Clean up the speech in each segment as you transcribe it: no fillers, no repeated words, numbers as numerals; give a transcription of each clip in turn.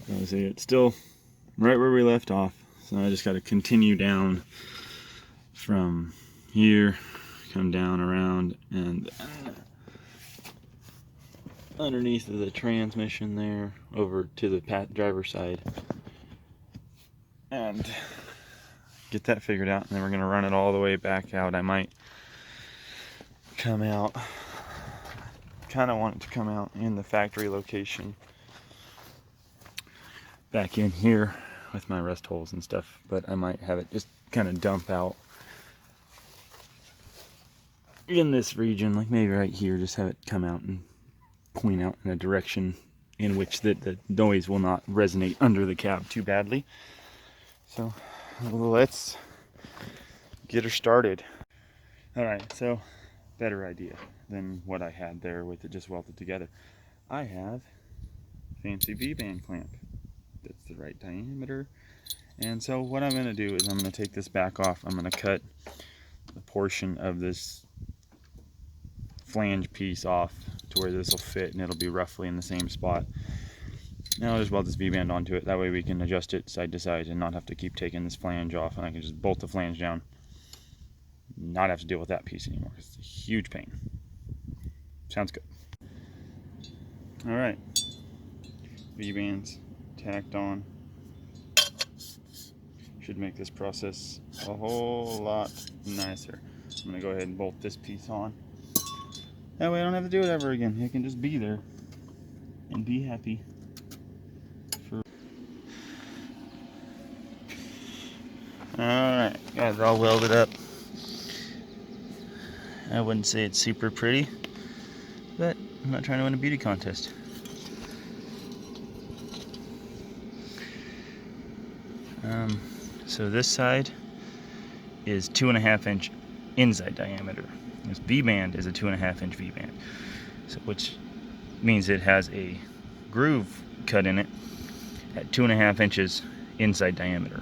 So see, it's still right where we left off. So I just got to continue down from here, come down around, and underneath of the transmission there, over to the driver's side, and get that figured out. And then we're going to run it all the way back out. I might come out, kind of want it to come out in the factory location back in here with my rust holes and stuff, but I might have it just kind of dump out in this region, like maybe right here, just have it come out and point out in a direction in which the noise will not resonate under the cab too badly. So let's get her started. Alright, so better idea than what I had there with it just welded together. I have a fancy V-band clamp that's the right diameter, and so what I'm going to do is I'm going to take this back off. I'm going to cut the portion of this flange piece off to where this will fit, and it'll be roughly in the same spot. Now I'll just weld this V-band onto it. That way we can adjust it side to side and not have to keep taking this flange off, and I can just bolt the flange down, not have to deal with that piece anymore. It's a huge pain. Sounds good. Alright, V-bands tacked on. Should make this process a whole lot nicer. I'm going to go ahead and bolt this piece on. That way I don't have to do it ever again. It can just be there and be happy. Alright, got it all welded up. I wouldn't say it's super pretty, but I'm not trying to win a beauty contest. So this side is 2.5 inch inside diameter. This V-band is a 2.5 inch V-band, so which means it has a groove cut in it at 2.5 inches inside diameter.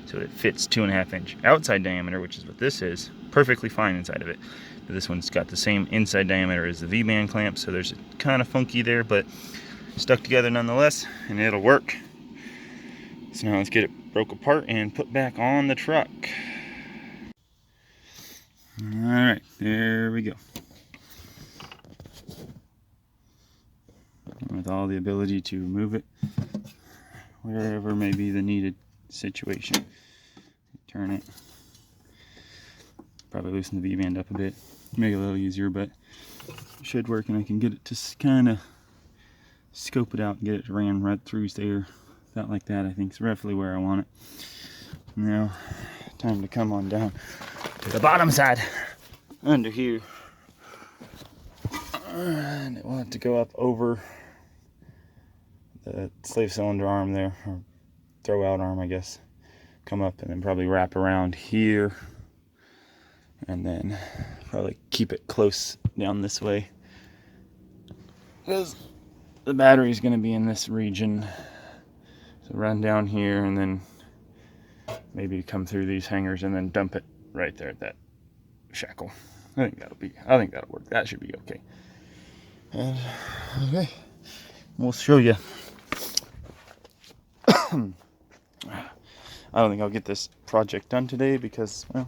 So it fits 2.5 inch outside diameter, which is what this is, perfectly fine inside of it. But this one's got the same inside diameter as the V-band clamp, so there's kind of funky there, but stuck together nonetheless, and it'll work. So now let's get it broke apart and put back on the truck. Alright, there we go. With all the ability to move it wherever may be the needed situation. Turn it. Probably loosen the V-band up a bit. Make it a little easier, but it should work, and I can get it to kind of scope it out and get it ran right through there. About like that, I think is roughly where I want it. Now, time to come on down to the bottom side, under here. And I want it to go up over the slave cylinder arm there, or throw out arm, I guess. Come up and then probably wrap around here, and then probably keep it close down this way, because the battery is going to be in this region. So run down here and then maybe come through these hangers and then dump it right there at that shackle. I think that'll work. That should be okay. And okay, we'll show you. I don't think I'll get this project done today because, well,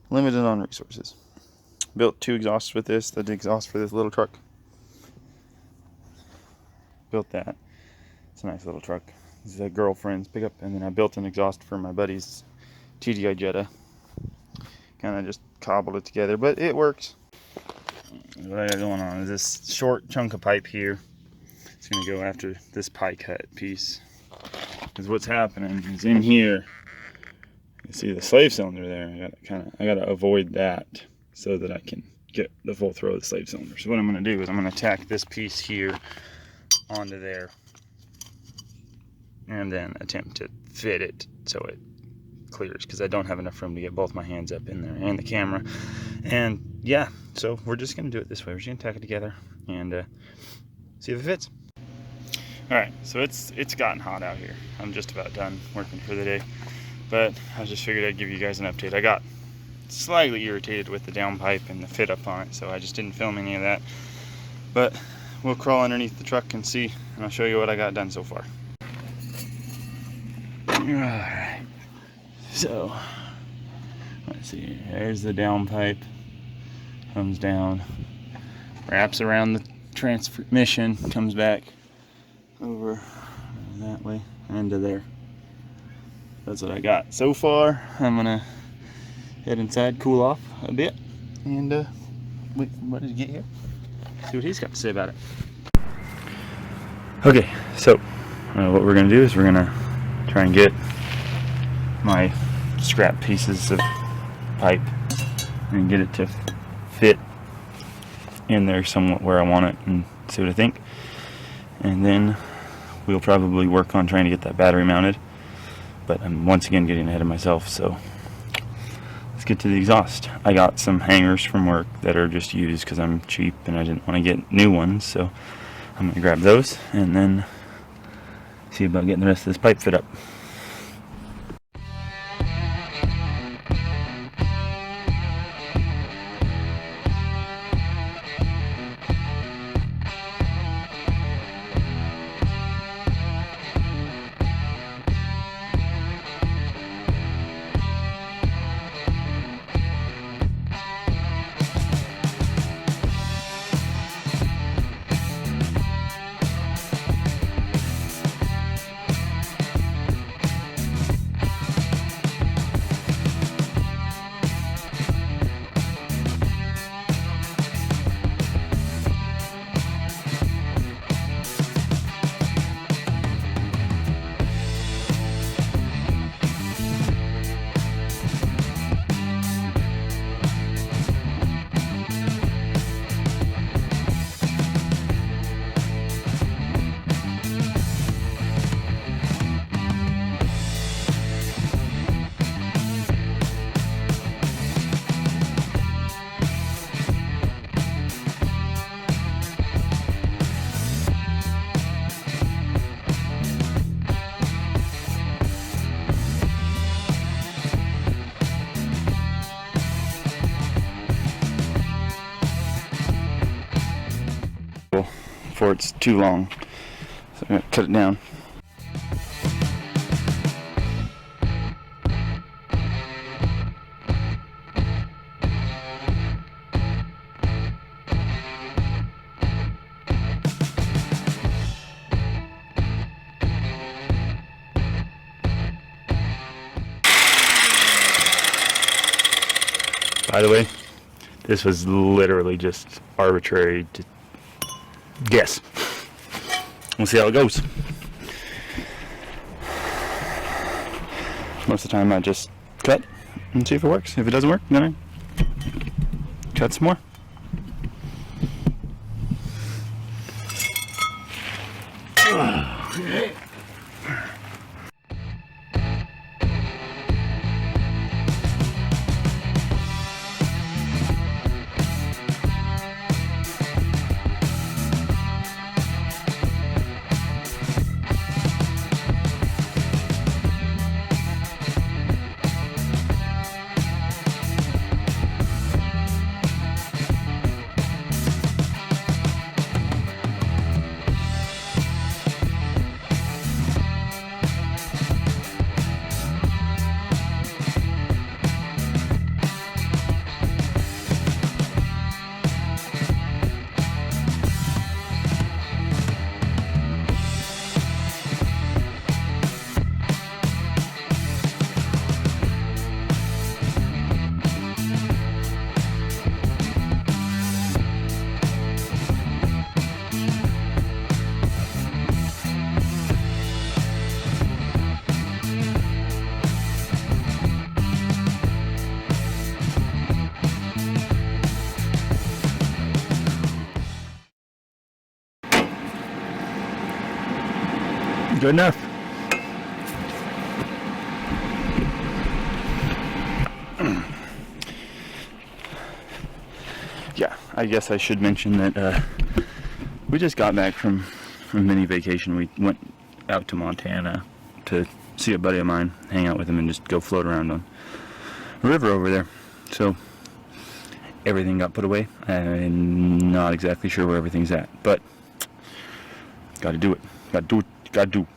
limited on resources. Built 2 exhausts with this, the exhaust for this little truck. Built that. It's a nice little truck. This is a girlfriend's pickup, and then I built an exhaust for my buddy's TDI Jetta. Kind of just cobbled it together, but it works. What I got going on is this short chunk of pipe here. It's going to go after this pie cut piece. Because what's happening is in here, you see the slave cylinder there. I gotta avoid that so that I can get the full throw of the slave cylinder. So what I'm going to do is I'm going to tack this piece here onto there, and then attempt to fit it so it clears, because I don't have enough room to get both my hands up in there and the camera. And yeah, so we're just going to do it this way. We're just going to tack it together and see if it fits. Alright, so it's gotten hot out here. I'm just about done working for the day, but I just figured I'd give you guys an update. I got slightly irritated with the downpipe and the fit up on it, so I just didn't film any of that. But we'll crawl underneath the truck and see, and I'll show you what I got done so far. Alright, so let's see, there's the down pipe, comes down, wraps around the transmission, comes back over that way and to there. That's what I got so far. I'm gonna head inside, cool off a bit, and wait, what did you get here? See what he's got to say about it. Okay, so what we're gonna do is we're gonna try and get my scrap pieces of pipe and get it to fit in there somewhat where I want it and see what I think. And then we'll probably work on trying to get that battery mounted. But I'm once again getting ahead of myself, so let's get to the exhaust. I got some hangers from work that are just used because I'm cheap and I didn't want to get new ones, so I'm going to grab those and then see about getting the rest of this pipe fit up. Before it's too long, so I'm going to cut it down. By the way, this was literally just arbitrary to guess. We'll see how it goes. Most of the time I just cut and see if it works. If it doesn't work, then I cut some more. Okay. Good enough. Yeah, I guess I should mention that we just got back from a mini vacation. We went out to Montana to see a buddy of mine, hang out with him, and just go float around on a river over there. So everything got put away. I'm not exactly sure where everything's at, but Gotta do it. Gotta do it. Gotta do.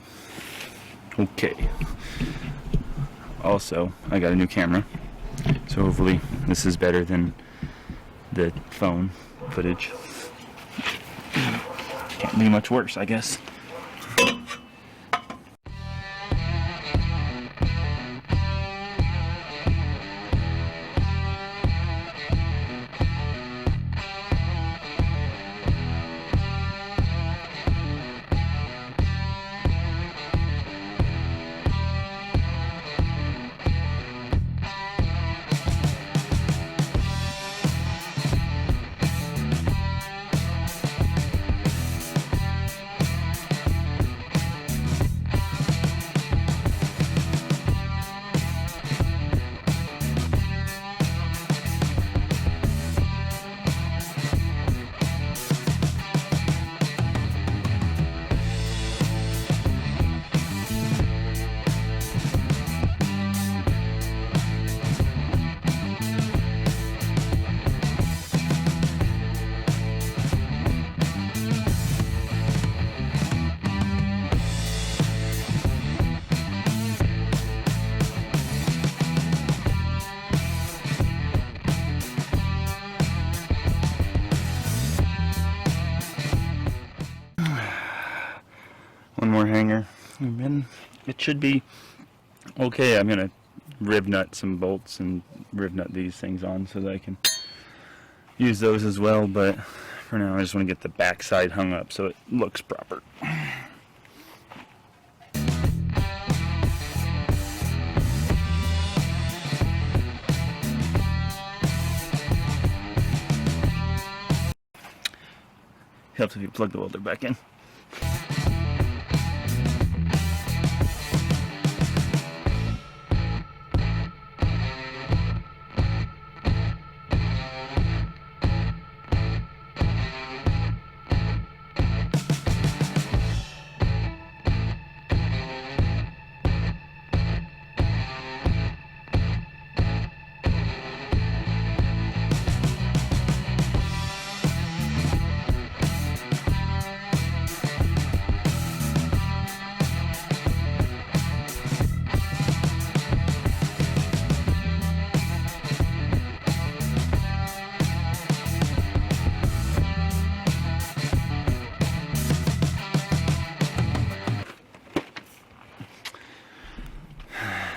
Okay. Also, I got a new camera, so hopefully this is better than the phone footage. Can't be much worse, I guess. One more hanger, and then it should be okay. I'm gonna rib nut some bolts and rib nut these things on so that I can use those as well, but for now I just want to get the back side hung up so it looks proper. Helps if you plug the welder back in.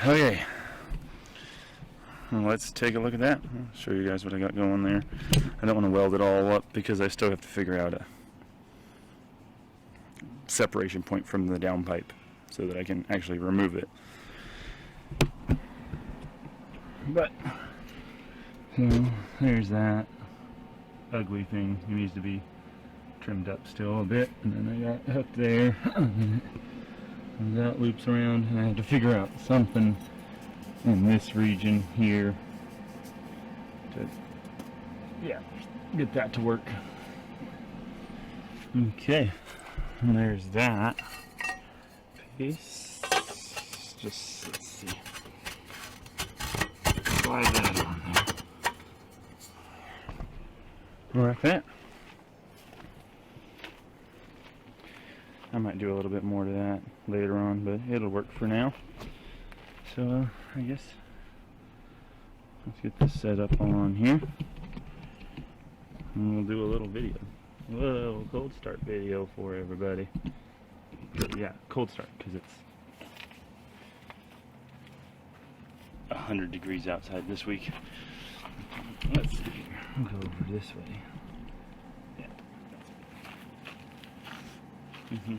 Okay, well, let's take a look at that. I'll show you guys what I got going there. I don't want to weld it all up because I still have to figure out a separation point from the downpipe so that I can actually remove it. But, so there's that ugly thing. It needs to be trimmed up still a bit. And then I got a hook there. And that loops around, and I have to figure out something in this region here to, yeah, get that to work. Okay, and there's that piece. Just, let's see, slide that on there. Like that. I might do a little bit more to that later on, but it'll work for now. So I guess let's get this set up on here, and we'll do a little video, a little cold start video for everybody. Yeah, cold start, because it's 100 degrees outside this week. Let's see here. We'll go over this way. Mm-hmm.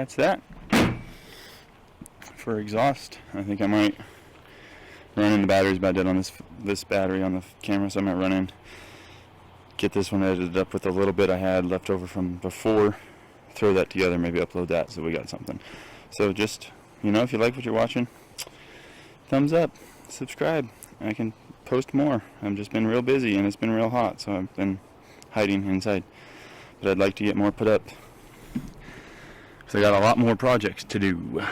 that's that for exhaust. I think I might run in. The battery's about dead on this battery on the camera, so I might run in, get this one edited up with a little bit I had left over from before, throw that together, maybe upload that so we got something. So just, if you like what you're watching, thumbs up, subscribe. I can post more. I've just been real busy and it's been real hot, so I've been hiding inside. But I'd like to get more put up. So I got a lot more projects to do.